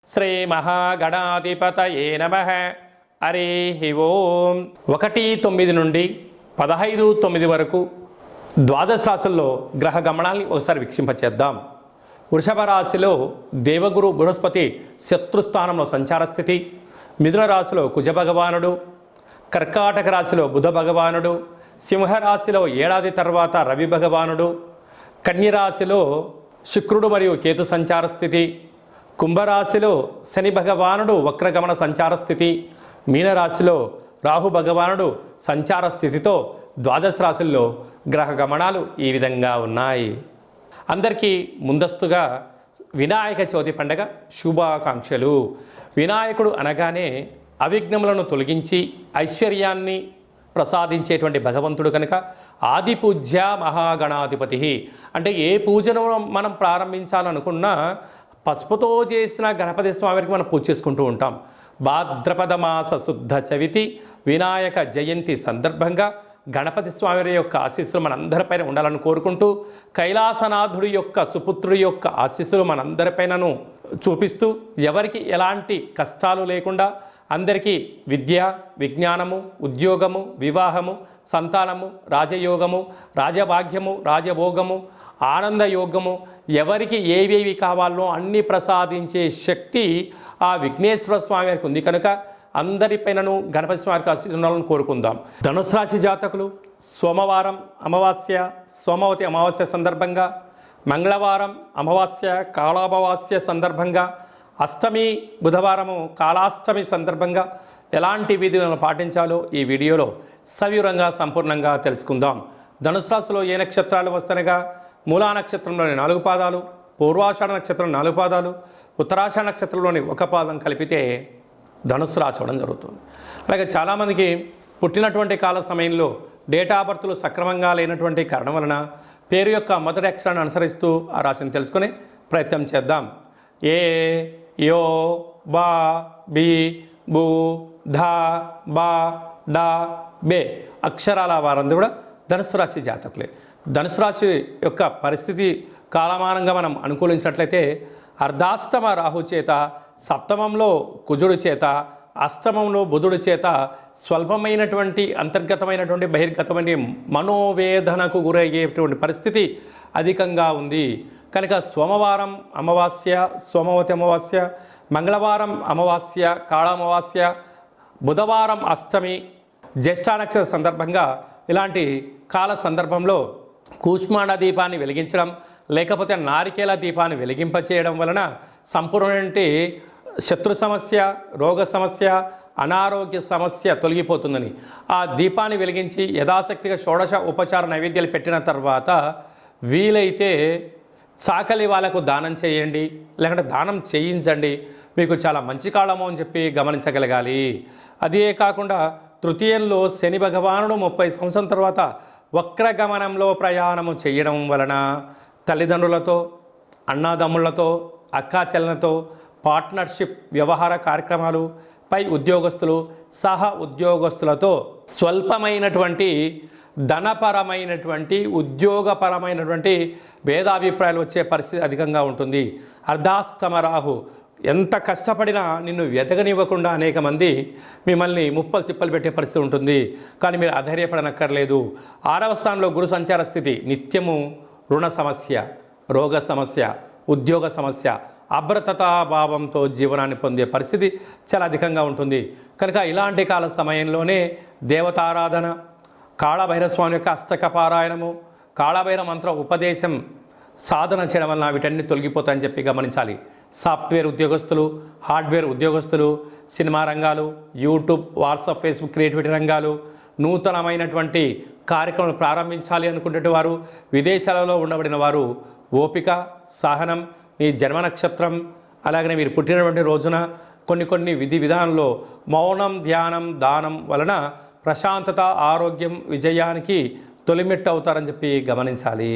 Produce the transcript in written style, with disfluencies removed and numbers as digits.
శ్రీ మహాగణాధిపతయే నమః. హరి ఓం. 1-9 నుండి 15-9 వరకు ద్వాదశ రాశుల్లో గ్రహ గమనాల్ని ఒకసారి వీక్షింపచేద్దాం. వృషభ రాశిలో దేవగురు బృహస్పతి శత్రుస్థానంలో సంచార స్థితి, మిథున రాశిలో కుజ భగవానుడు, కర్కాటక రాశిలో బుధ భగవానుడు, సింహరాశిలో ఏడాది తర్వాత రవి భగవానుడు, కన్యరాశిలో శుక్రుడు మరియు కేతు సంచార స్థితి, కుంభరాశిలో శని భగవానుడు వక్రగమన సంచార స్థితి, మీనరాశిలో రాహు భగవానుడు సంచార స్థితితో ద్వాదశ రాశుల్లో గ్రహ గమనాలు ఈ విధంగా ఉన్నాయి. అందరికీ ముందస్తుగా వినాయక చవితి పండగ శుభాకాంక్షలు. వినాయకుడు అనగానే అవిఘ్నములను తొలగించి ఐశ్వర్యాన్ని ప్రసాదించేటువంటి భగవంతుడు కనుక ఆది పూజ్య మహాగణాధిపతి. అంటే ఏ పూజను మనం ప్రారంభించాలనుకున్నా పసుపుతో చేసిన గణపతి స్వామికి మనం పూజ చేసుకుంటూ ఉంటాం. భాద్రపద మాస శుద్ధ చవితి వినాయక జయంతి సందర్భంగా గణపతి స్వామి యొక్క ఆశీస్సులు మనందరిపైన ఉండాలని కోరుకుంటూ, కైలాసనాథుడి యొక్క సుపుత్రుడి యొక్క ఆశీస్సులు మనందరిపైనను చూపిస్తూ, ఎవరికి ఎలాంటి కష్టాలు లేకుండా అందరికీ విద్య, విజ్ఞానము, ఉద్యోగము, వివాహము, సంతానము, రాజయోగము, రాజభాగ్యము, రాజభోగము, ఆనందయోగము, ఎవరికి ఏవేవి కావాలో అన్నీ ప్రసాదించే శక్తి ఆ విఘ్నేశ్వర స్వామి వారికి ఉంది కనుక అందరిపైనను గణపతి స్వామికి ఆశీర్వాదాలను కోరుకుందాం. ధనుసు రాశి జాతకులు సోమవారం అమావాస్య, సోమవతి అమావాస్య సందర్భంగా, మంగళవారం అమావాస్య కాళామావాస్య సందర్భంగా, అష్టమి బుధవారము కాళాష్టమి సందర్భంగా ఎలాంటి విధులను పాటించాలో ఈ వీడియోలో సవివరంగా సంపూర్ణంగా తెలుసుకుందాం. ధనుసు రాశిలో ఏ నక్షత్రాలు వస్తనగా మూలా నక్షత్రంలోని 4 పాదాలు, పూర్వాషాఢ నక్షత్రం 4 పాదాలు, ఉత్తరాషాఢ నక్షత్రంలోని 1 పాదం కలిపితే ధనుస్సు రాశి అవ్వడం జరుగుతుంది. అలాగే చాలామందికి పుట్టినటువంటి కాల సమయంలో డేటా ఆఫ్ బర్త్లు సక్రమంగా లేనటువంటి కారణం వలన పేరు యొక్క మొదటి అక్షరాన్ని అనుసరిస్తూ ఆ రాశిని తెలుసుకునే ప్రయత్నం చేద్దాం. ఏ, యో, బా, బి, బు, ధా, బా, డా, బే అక్షరాల వారందరూ కూడా ధనుసు రాశి జాతకులే. ధనుసు రాశి యొక్క పరిస్థితి కాలమానంగా మనం అనుకూలించినట్లయితే అర్ధాష్టమ రాహు చేత, సప్తమంలో కుజుడు చేత, అష్టమంలో బుధుడి చేత స్వల్పమైనటువంటి అంతర్గతమైనటువంటి బహిర్గతమైన మనోవేదనకు గురయ్యేటువంటి పరిస్థితి అధికంగా ఉంది కనుక సోమవారం అమావాస్య, సోమవతి అమావాస్య, మంగళవారం అమావాస్య కాళామావాస్య, బుధవారం అష్టమి, జ్యేష్ఠ నక్షత్ర సందర్భంగా ఇలాంటి కాల సందర్భంలో కూష్మాండ దీపాన్ని వెలిగించడం లేకపోతే నారికేల దీపాన్ని వెలిగింపచేయడం వలన సంపూర్ణమైన శత్రు సమస్య, రోగ సమస్య, అనారోగ్య సమస్య తొలగిపోతుందని ఆ దీపాన్ని వెలిగించి యథాశక్తిగా షోడశ ఉపచార నైవేద్యాలు పెట్టిన తర్వాత వీలైతే చాకలి వాళ్ళకు దానం చేయండి, లేకుంటే దానం చేయించండి. మీకు చాలా మంచి కాలము అని చెప్పి గమనించగలగాలి. అదే కాకుండా తృతీయంలో శని భగవానుడు 30 సంవత్సరం తర్వాత వక్రగమనంలో ప్రయాణము చేయడం వలన తల్లిదండ్రులతో, అన్నాదమ్ములతో, అక్కా చెల్లెలతో పార్ట్నర్షిప్ వ్యవహార కార్యక్రమాలు, పై ఉద్యోగస్తులు, సహ ఉద్యోగస్తులతో స్వల్పమైనటువంటి ధనపరమైనటువంటి ఉద్యోగపరమైనటువంటి భేదాభిప్రాయాలు వచ్చే పరిస్థితి అధికంగా ఉంటుంది. అర్ధాష్టమ రాహు ఎంత కష్టపడినా నిన్ను వెతకనివ్వకుండా అనేక మంది మిమ్మల్ని ముప్పలు తిప్పలు పెట్టే పరిస్థితి ఉంటుంది. కానీ మీరు అధైర్యపడనక్కర్లేదు. 6వ స్థానంలో గురు సంచార స్థితి నిత్యము రుణ సమస్య, రోగ సమస్య, ఉద్యోగ సమస్య, అభ్రతతాభావంతో జీవనాన్ని పొందే పరిస్థితి చాలా అధికంగా ఉంటుంది కనుక ఇలాంటి కాల సమయంలోనే దేవతారాధన, కాళభైరస్వామి యొక్క అష్టక పారాయణము, కాళభైరవ మంత్ర ఉపదేశం సాధన చేయడం వలన వీటన్ని తొలగిపోతాయని చెప్పి గమనించాలి. సాఫ్ట్వేర్ ఉద్యోగస్తులు, హార్డ్వేర్ ఉద్యోగస్తులు, సినిమా రంగాలు, యూట్యూబ్, వాట్సాప్, ఫేస్బుక్, క్రియేటివిటీ రంగాలు, నూతనమైనటువంటి కార్యక్రమాలు ప్రారంభించాలి అనుకునే వారు, విదేశాలలో ఉండబడిన వారు ఓపిక, సహనం, మీ జన్మ నక్షత్రం అలాగనే మీరు పుట్టినటువంటి రోజున కొన్ని విధి విధానంలో మౌనం, ధ్యానం, దానం వలన ప్రశాంతత, ఆరోగ్యం, విజయానికి తొలిమెట్టు అవుతారని చెప్పి గమనించాలి.